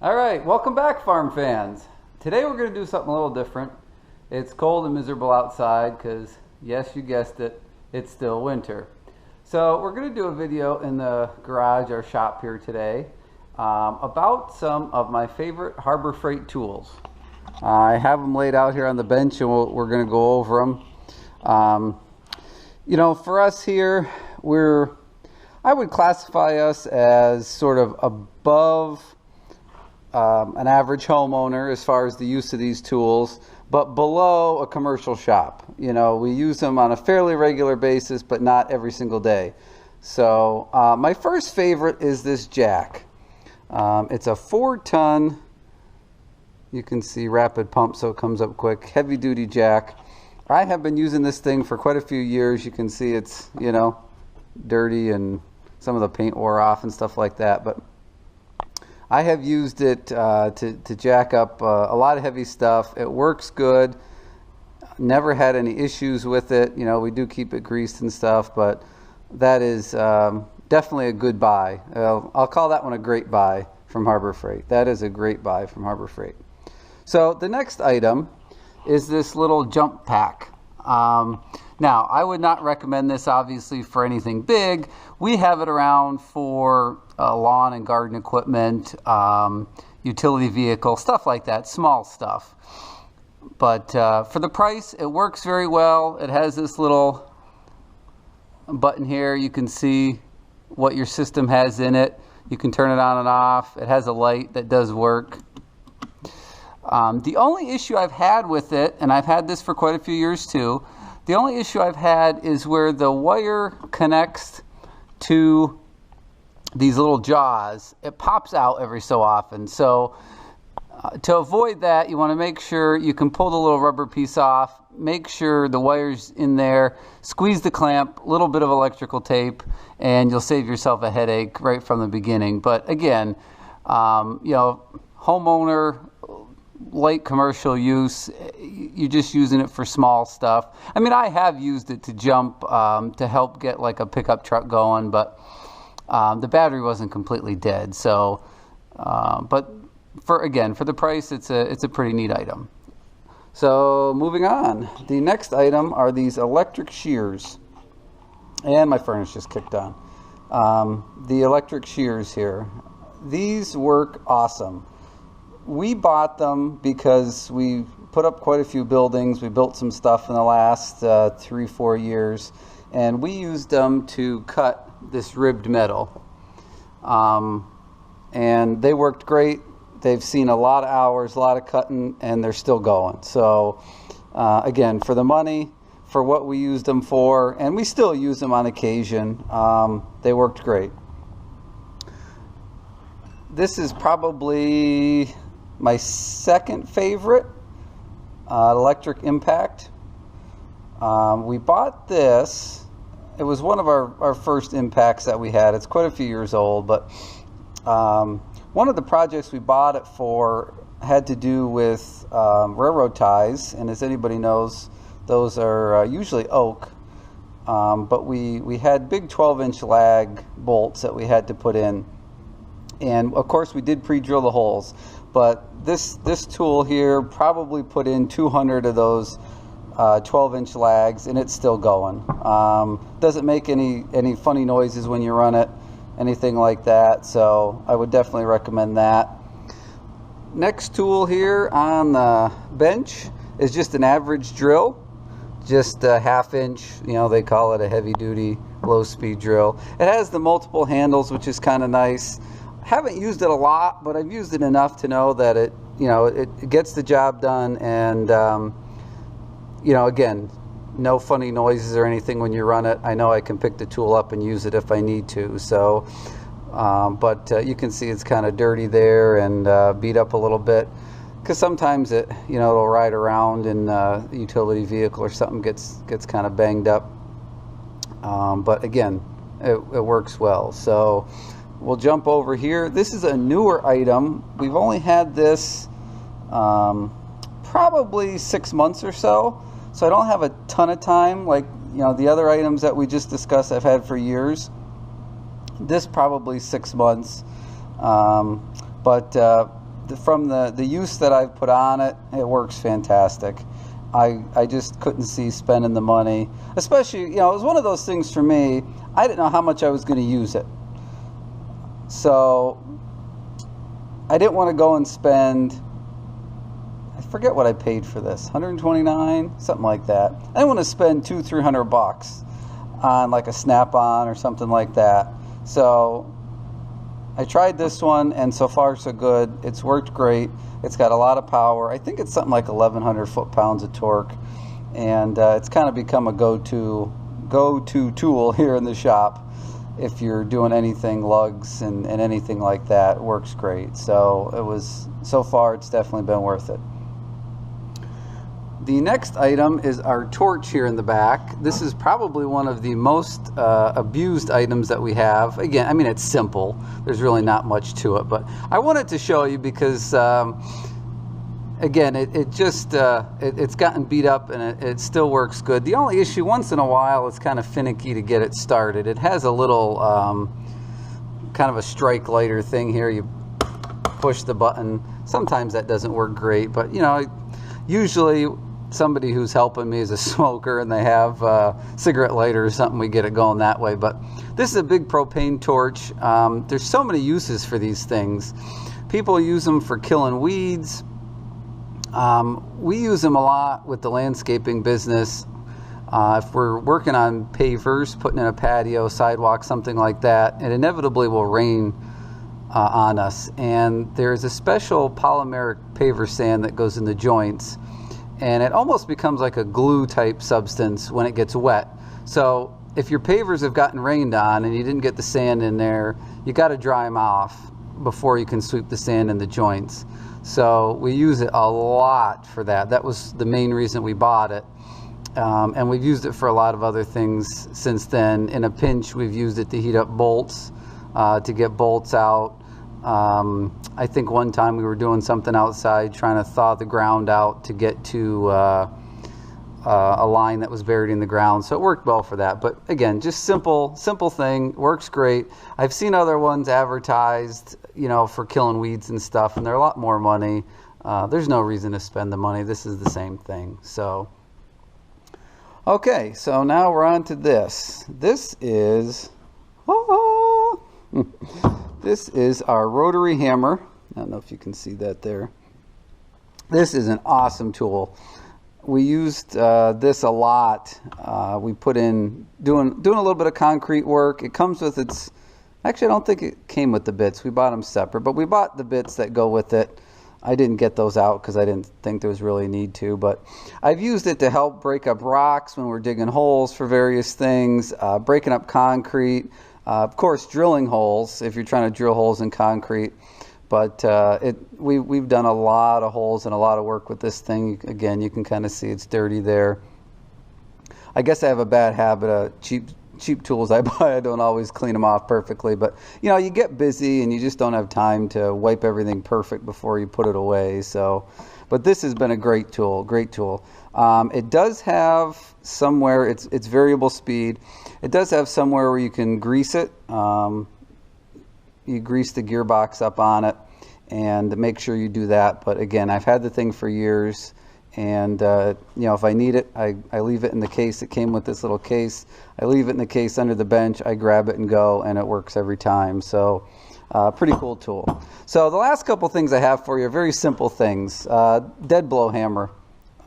All right, welcome back, farm fans. Today we're going to do something a little different. It's cold and miserable outside because, yes, you guessed it, it's still winter. So we're going to do a video in the garage or shop here today about some of my favorite Harbor Freight tools. I have them laid out here on the bench and we're going to go over them. You know, for us here, I would classify us as sort of above an average homeowner as far as the use of these tools, but below a commercial shop. You know, we use them on a fairly regular basis, but not every single day. So my first favorite is this jack. It's a 4-ton, you can see rapid pump, so it comes up quick, heavy duty jack. I have been using this thing for quite a few years. You can see it's, you know, dirty and some of the paint wore off and stuff like that, but I have used it to jack up a lot of heavy stuff. It works good. Never had any issues with it. You know, we do keep it greased and stuff, but that is definitely a good buy. I'll call that one a great buy from Harbor Freight. That is a great buy from Harbor Freight. So the next item is this little jump pack. Now, I would not recommend this obviously for anything big. We have it around for lawn and garden equipment, utility vehicle, stuff like that, small stuff. But for the price, it works very well. It has this little button here. You can see what your system has in it. You can turn it on and off. It has a light that does work. The only issue I've had with it, and I've had this for quite a few years too, the only issue I've had is where the wire connects to these little jaws. It pops out every so often. So to avoid that, you want to make sure you can pull the little rubber piece off, make sure the wire's in there, squeeze the clamp, a little bit of electrical tape, and you'll save yourself a headache right from the beginning. But again, you know, homeowner, light commercial use, you're just using it for small stuff. I mean, I have used it to jump to help get like a pickup truck going, but the battery wasn't completely dead. So, but for the price, it's a pretty neat item. So moving on, the next item are these electric shears, and my furnace just kicked on. The electric shears here, these work awesome. We bought them because we put up quite a few buildings. We built some stuff in the last 3-4 years, and we used them to cut this ribbed metal. And they worked great. They've seen a lot of hours, a lot of cutting, and they're still going. So again, for the money, for what we used them for, and we still use them on occasion, they worked great. This is probably my second favorite, electric impact. We bought this. It was one of our first impacts that we had. It's quite a few years old, but one of the projects we bought it for had to do with railroad ties, and as anybody knows, those are usually oak, but we had big 12-inch lag bolts that we had to put in, and of course we did pre-drill the holes. But this tool here probably put in 200 of those 12-inch lags, and it's still going. Doesn't make any funny noises when you run it, anything like that. So I would definitely recommend that. Next tool here on the bench is just an average drill, just a 1/2 inch. You know, they call it a heavy-duty, low-speed drill. It has the multiple handles, which is kind of nice. Haven't used it a lot, but I've used it enough to know that it gets the job done, and you know, again, no funny noises or anything when you run it. I know I can pick the tool up and use it if I need to. So, but you can see it's kind of dirty there and beat up a little bit, because sometimes it'll ride around in a utility vehicle or something, gets kind of banged up. But again, it works well. So we'll jump over here. This is a newer item. We've only had this probably 6 months or so. So I don't have a ton of time like, you know, the other items that we just discussed I've had for years. This probably 6 months. But from the use that I've put on it, it works fantastic. I just couldn't see spending the money, especially, you know, it was one of those things for me. I didn't know how much I was going to use it, so I didn't want to go and spend, I forget what I paid for this, $129, something like that. I didn't want to spend $200-300 on like a snap-on or something like that. So I tried this one, and so far so good. It's worked great. It's got a lot of power. I think it's something like 1,100 foot-pounds of torque, and it's kind of become a go-to tool here in the shop. If you're doing anything lugs and anything like that, it works great. So so far it's definitely been worth it. The next item is our torch here in the back. This is probably one of the most abused items that we have. Again, I mean, it's simple. There's really not much to it, but I wanted to show you because, again, it's gotten beat up and it still works good. The only issue, once in a while, it's kind of finicky to get it started. It has a little kind of a strike lighter thing here. You push the button. Sometimes that doesn't work great, but you know, usually somebody who's helping me is a smoker and they have a cigarette lighter or something, we get it going that way. But this is a big propane torch. There's so many uses for these things. People use them for killing weeds. We use them a lot with the landscaping business. If we're working on pavers, putting in a patio, sidewalk, something like that, it inevitably will rain on us. And there's a special polymeric paver sand that goes in the joints, and it almost becomes like a glue type substance when it gets wet. So if your pavers have gotten rained on and you didn't get the sand in there, you got to dry them off before you can sweep the sand in the joints. So we use it a lot for that. That was the main reason we bought it. And we've used it for a lot of other things since then. In a pinch, we've used it to heat up bolts, to get bolts out. I think one time we were doing something outside trying to thaw the ground out to get to a line that was buried in the ground, so it worked well for that. But again, just simple thing, works great. I've seen other ones advertised, you know, for killing weeds and stuff, and they're a lot more money. There's no reason to spend the money. This is the same thing. So okay, so now we're on to this. This is this is our Rotary Hammer. I don't know if you can see that there. This is an awesome tool. We used this a lot. We put in doing a little bit of concrete work. It comes with its, actually I don't think it came with the bits. We bought them separate, but we bought the bits that go with it. I didn't get those out because I didn't think there was really a need to, but I've used it to help break up rocks when we're digging holes for various things, breaking up concrete, of course drilling holes if you're trying to drill holes in concrete. But we've done a lot of holes and a lot of work with this thing. Again, you can kind of see it's dirty there. I guess I have a bad habit of cheap tools I buy. I don't always clean them off perfectly, but you know, you get busy and you just don't have time to wipe everything perfect before you put it away. So, but this has been a great tool, great tool. It does have somewhere, it's variable speed. It does have somewhere where you can grease it. You grease the gearbox up on it and make sure you do that. But again, I've had the thing for years, and you know, if I need it, I leave it in the case. It came with this little case. I leave it in the case under the bench. I grab it and go, and it works every time. So pretty cool tool. So the last couple things I have for you are very simple things. Deadblow Hammer.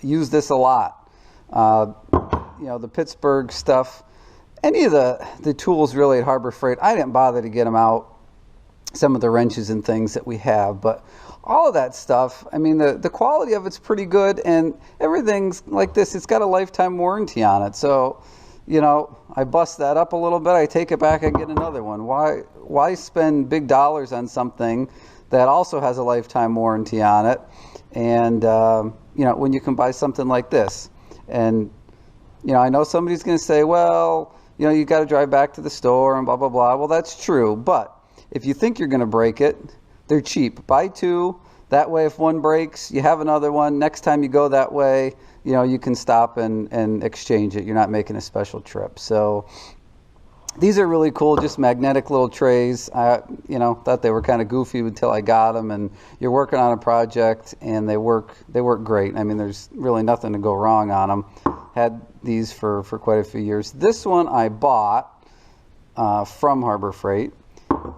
Use this a lot. You know, the Pittsburgh stuff. Any of the tools really at Harbor Freight, I didn't bother to get them out. Some of the wrenches and things that we have, but all of that stuff, I mean, the quality of it's pretty good, and everything's like this. It's got a lifetime warranty on it. So, you know, I bust that up a little bit, I take it back, I get another one. Why spend big dollars on something that also has a lifetime warranty on it? And you know, when you can buy something like this. And you know, I know somebody's going to say, well, you know, you got to drive back to the store and blah blah blah. Well, that's true, but if you think you're going to break it, they're cheap. Buy two. That way, if one breaks, you have another one. Next time you go that way, you know, you can stop and exchange it. You're not making a special trip. So These are really cool, just magnetic little trays. I, thought they were kind of goofy until I got them. And you're working on a project, and they work great. I mean, there's really nothing to go wrong on them. Had these for quite a few years. This one I bought from Harbor Freight,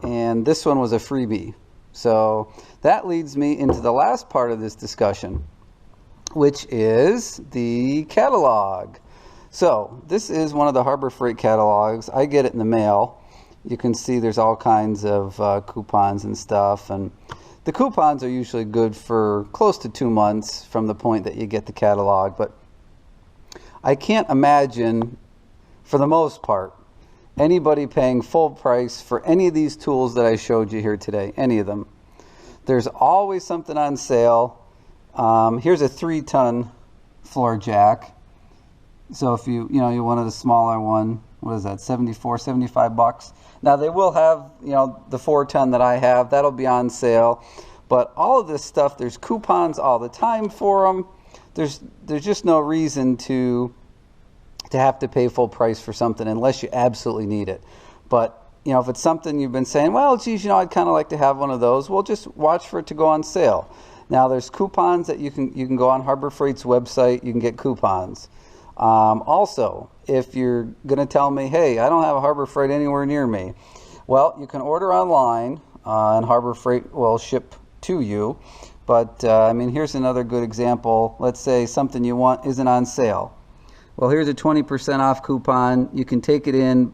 and this one was a freebie. So that leads me into the last part of this discussion, which is the catalog. So this is one of the Harbor Freight catalogs. I get it in the mail. You can see there's all kinds of coupons and stuff, and the coupons are usually good for close to 2 months from the point that you get the catalog. But I can't imagine, for the most part, anybody paying full price for any of these tools that I showed you here today, any of them. There's always something on sale. Here's a 3-ton floor jack. So if you wanted a smaller one, what is that, 74, 75 bucks? Now they will have, the 4-ton that I have, that'll be on sale. But all of this stuff, there's coupons all the time for them. There's just no reason to have to pay full price for something unless you absolutely need it. But if it's something you've been saying, well, geez, I'd kind of like to have one of those, well, just watch for it to go on sale. Now there's coupons that you can go on Harbor Freight's website, you can get coupons. Also, if you're going to tell me, hey, I don't have a Harbor Freight anywhere near me, well, you can order online, and Harbor Freight will ship to you. But I mean, here's another good example. Let's say something you want isn't on sale. Well, here's a 20% off coupon. You can take it in,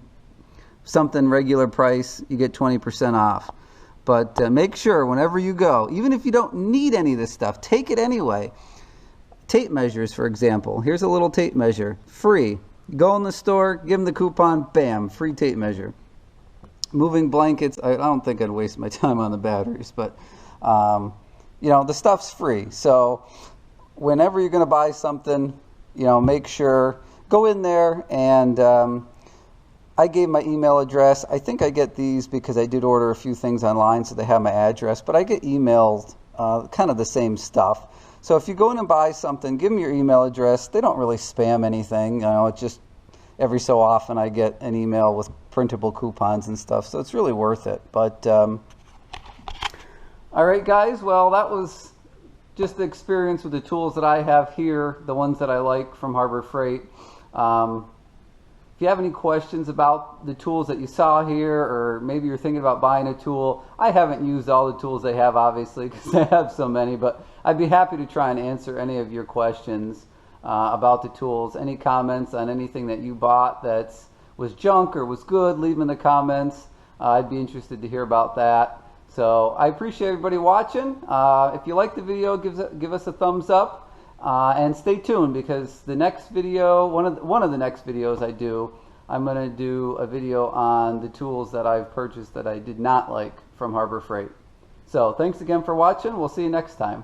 something regular price, you get 20% off. But make sure whenever you go, even if you don't need any of this stuff, take it anyway. Tape measures, for example. Here's a little tape measure, free. Go in the store, give them the coupon, bam, free tape measure. Moving blankets, I don't think I'd waste my time on the batteries, but the stuff's free. So whenever you're going to buy something, make sure, go in there, and I gave my email address. I think I get these because I did order a few things online, so they have my address, but I get emailed kind of the same stuff. So if you go in and buy something, give them your email address. They don't really spam anything. It's just every so often I get an email with printable coupons and stuff, so it's really worth it. But all right, guys, well, that was just the experience with the tools that I have here, the ones that I like from Harbor Freight. If you have any questions about the tools that you saw here, or maybe you're thinking about buying a tool, I haven't used all the tools they have, obviously, because they have so many, but I'd be happy to try and answer any of your questions about the tools. Any comments on anything that you bought that was junk or was good, leave them in the comments. I'd be interested to hear about that. So I appreciate everybody watching. If you like the video, give us a thumbs up. And stay tuned, because the next video, one of the next videos I do, I'm going to do a video on the tools that I've purchased that I did not like from Harbor Freight. So thanks again for watching. We'll see you next time.